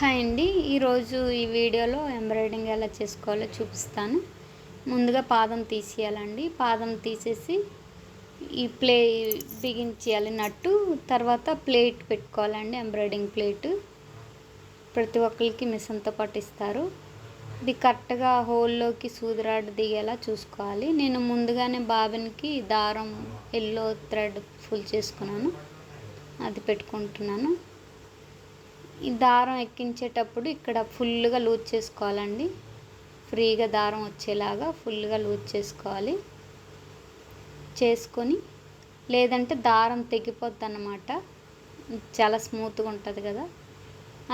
Hi అండి, ఈరోజు ఈ వీడియోలో ఎంబ్రాయిడింగ్ ఎలా చేసుకోవాలో చూపిస్తాను. ముందుగా పాదం తీసేయాలండి. పాదం తీసేసి ఈ బిగించేయాలి నట్టు. తర్వాత ప్లేట్ పెట్టుకోవాలండి, ఎంబ్రాయిడింగ్ ప్లేట్. ప్రతి ఒక్కరికి మిషన్తో పట్టిస్తారు. ఇది కరెక్ట్గా హోల్లోకి సూదిరాడ్ దిగేలా చూసుకోవాలి. నేను ముందుగానే బాబిన్కి దారం ఎల్లో థ్రెడ్ ఫుల్ చేసుకున్నాను, అది పెట్టుకుంటున్నాను. ఈ దారం ఎక్కించేటప్పుడు ఇక్కడ ఫుల్గా లూజ్ చేసుకోవాలండి. ఫ్రీగా దారం వచ్చేలాగా ఫుల్గా లూజ్ చేసుకోవాలి. చేసుకొని లేదంటే దారం తెగిపోద్ది అన్నమాట. చాలా స్మూత్గా ఉంటుంది కదా.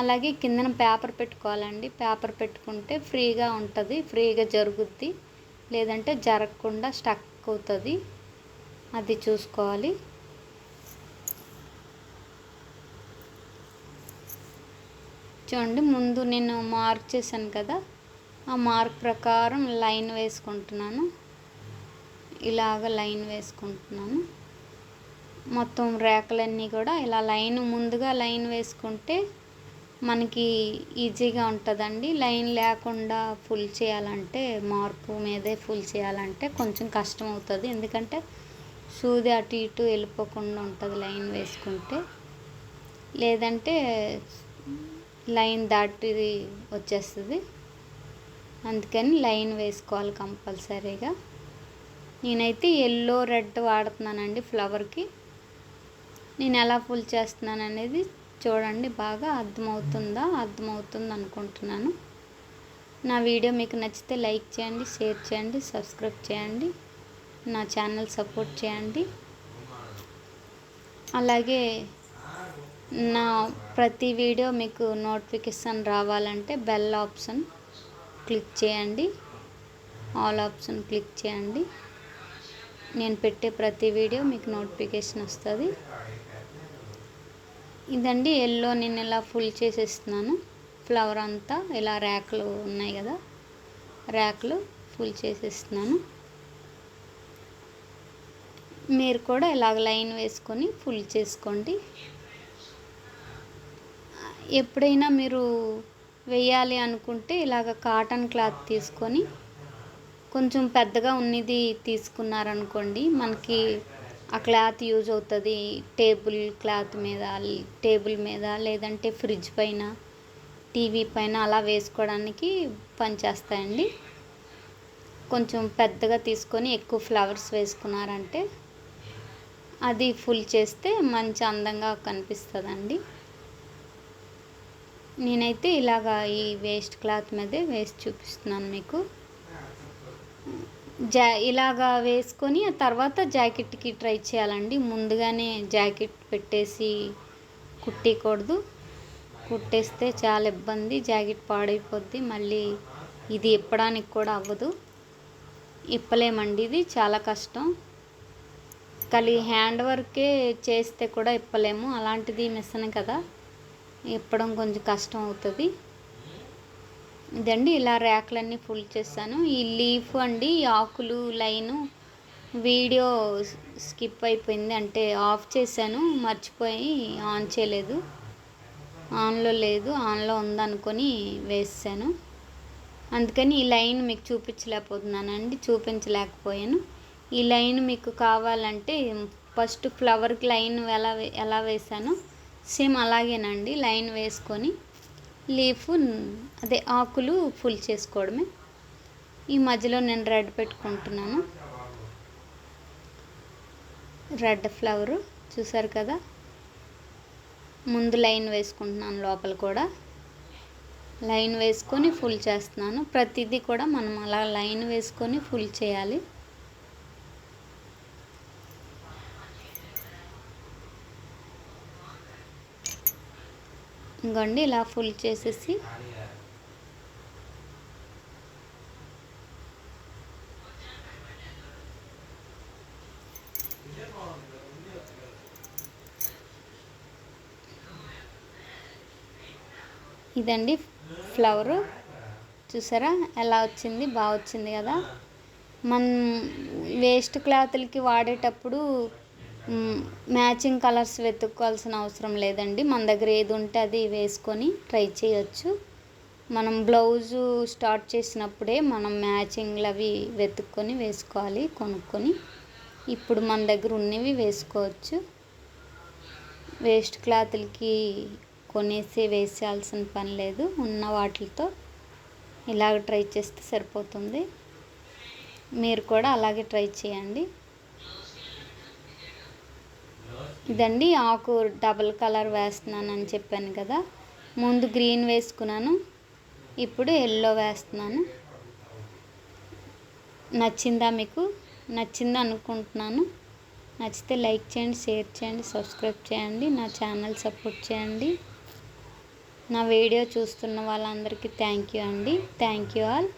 అలాగే కిందన పేపర్ పెట్టుకోవాలండి. పేపర్ పెట్టుకుంటే ఫ్రీగా ఉంటుంది, ఫ్రీగా జరుగుద్ది. లేదంటే జరగకుండా స్టక్ అవుతుంది, అది చూసుకోవాలి. చూడండి, ముందు నేను మార్క్ చేశాను కదా, ఆ మార్క్ ప్రకారం లైన్ వేసుకుంటున్నాను. ఇలాగ లైన్ వేసుకుంటున్నాను. మొత్తం రేఖలన్నీ కూడా ఇలా ముందుగా లైన్ వేసుకుంటే మనకి ఈజీగా ఉంటుందండి. లైన్ లేకుండా ఫుల్ చేయాలంటే, మార్పు మీదే ఫుల్ చేయాలంటే కొంచెం కష్టం అవుతుంది. ఎందుకంటే సూది అటు ఇటు వెళ్ళిపోకుండా ఉంటుంది లైన్ వేసుకుంటే. లేదంటే లైన్ దాటి వచ్చేస్తుంది. అందుకని లైన్ వేసుకోవాలి కంపల్సరీగా. నేనైతే ఎల్లో రెడ్ వాడుతున్నానండి ఫ్లవర్కి. నేను ఎలా ఫుల్ చేస్తున్నాను అనేది చూడండి. బాగా అర్థమవుతుంది అనుకుంటున్నాను. నా వీడియో మీకు నచ్చితే లైక్ చేయండి, షేర్ చేయండి, సబ్స్క్రైబ్ చేయండి, నా ఛానల్ సపోర్ట్ చేయండి. అలాగే నా ప్రతి వీడియో మీకు నోటిఫికేషన్ రావాలంటే బెల్ ఆప్షన్ క్లిక్ చేయండి, ఆల్ ఆప్షన్ క్లిక్ చేయండి. నేను పెట్టే ప్రతి వీడియో మీకు నోటిఫికేషన్ వస్తుంది. ఇదండి ఎల్లో నేను ఇలా ఫుల్ చేసేస్తున్నాను. ఫ్లవర్ అంతా ఇలా ర్యాకులు ఉన్నాయి కదా, ర్యాకులు ఫుల్ చేసేస్తున్నాను. మీరు కూడా ఇలాగ లైన్ వేసుకొని ఫుల్ చేసుకోండి. ఎప్పుడైనా మీరు వేయాలి అనుకుంటే ఇలాగ కాటన్ క్లాత్ తీసుకొని కొంచెం పెద్దగా ఉన్నది తీసుకున్నారనుకోండి, మనకి ఆ క్లాత్ యూజ్ అవుతుంది. టేబుల్ మీద లేదంటే ఫ్రిడ్జ్ పైన, టీవీ పైన అలా వేసుకోవడానికి పనిచేస్తాయండి. కొంచెం పెద్దగా తీసుకొని ఎక్కువ ఫ్లవర్స్ వేసుకున్నారంటే అది ఫుల్ చేస్తే మంచి అందంగా కనిపిస్తుందండి. నేనైతే ఇలాగా ఈ వేస్ట్ క్లాత్ మీదే వేసి చూపిస్తున్నాను మీకు. ఇలాగా వేసుకొని ఆ తర్వాత జాకెట్కి ట్రై చేయాలండి. ముందుగానే జాకెట్ పెట్టేసి కుట్టకూడదు. కుట్టేస్తే చాలా ఇబ్బంది, జాకెట్ పాడైపోద్ది. మళ్ళీ ఇది ఇప్పడానికి కూడా అవ్వదు, ఇప్పలేమండి. ఇది చాలా కష్టం. హ్యాండ్ వర్కే చేస్తే కూడా ఇప్పలేము, అలాంటిది మిషన్ కదా, ఇప్పడం కొంచెం కష్టం అవుతుంది. ఇదండి ఇలా ర్యాక్లన్నీ ఫుల్ చేశాను. ఈ లీఫ్ అండి, ఆకులు లైను వీడియో స్కిప్ అయిపోయింది, అంటే ఆఫ్ చేశాను, మర్చిపోయి ఆన్ చేయలేదు. ఆన్లో లేదు, ఆన్లో ఉందనుకొని వేసాను. అందుకని ఈ లైన్ మీకు చూపించలేకపోయాను. ఈ లైన్ మీకు కావాలంటే ఫస్ట్ ఫ్లవర్కి లైన్ ఎలా వేసానో సేమ్ అలాగేనండి. లైన్ వేసుకొని ఆకులు ఫుల్ చేసుకోవడమే. ఈ మధ్యలో నేను రెడ్ పెట్టుకుంటున్నాను. రెడ్ ఫ్లవరు చూసారు కదా. ముందు లైన్ వేసుకుంటున్నాను, లోపల కూడా లైన్ వేసుకొని ఫుల్ చేస్తున్నాను. ప్రతిదీ కూడా మనం అలా లైన్ వేసుకొని ఫుల్ చేయాలి. ఇంకోండి ఇలా ఫుల్ చేసేసి ఇదండి ఫ్లవరు చూసారా ఎలా వచ్చింది, బాగా వచ్చింది కదా. మనం వేస్ట్ క్లాత్లకి వాడేటప్పుడు మ్యాచింగ్ కలర్స్ వెతుక్కోవాల్సిన అవసరం లేదండి. మన దగ్గర ఏది ఉంటే అది వేసుకొని ట్రై చేయొచ్చు. మనం బ్లౌజు స్టార్ట్ చేసినప్పుడే మనం మ్యాచింగ్లు అవి వెతుక్కొని వేసుకోవాలి కొనుక్కొని. ఇప్పుడు మన దగ్గర ఉన్నవి వేసుకోవచ్చు. వేస్ట్ క్లాతులకి కొనేసి వేసేయాల్సిన పని లేదు. ఉన్న వాటితో ఇలాగ ట్రై చేస్తే సరిపోతుంది. మీరు కూడా అలాగే ట్రై చేయండి. ఇదండి ఆకు డబుల్ కలర్ వేస్తున్నానని చెప్పాను కదా. ముందు గ్రీన్ వేసుకున్నాను, ఇప్పుడు ఎల్లో వేస్తున్నాను. నచ్చిందా మీకు? నచ్చింది అనుకుంటున్నాను. నచ్చితే లైక్ చేయండి, షేర్ చేయండి, సబ్స్క్రైబ్ చేయండి, నా ఛానల్ సపోర్ట్ చేయండి. నా వీడియో చూస్తున్న వాళ్ళందరికీ థ్యాంక్ యూ అండి. Thank you all.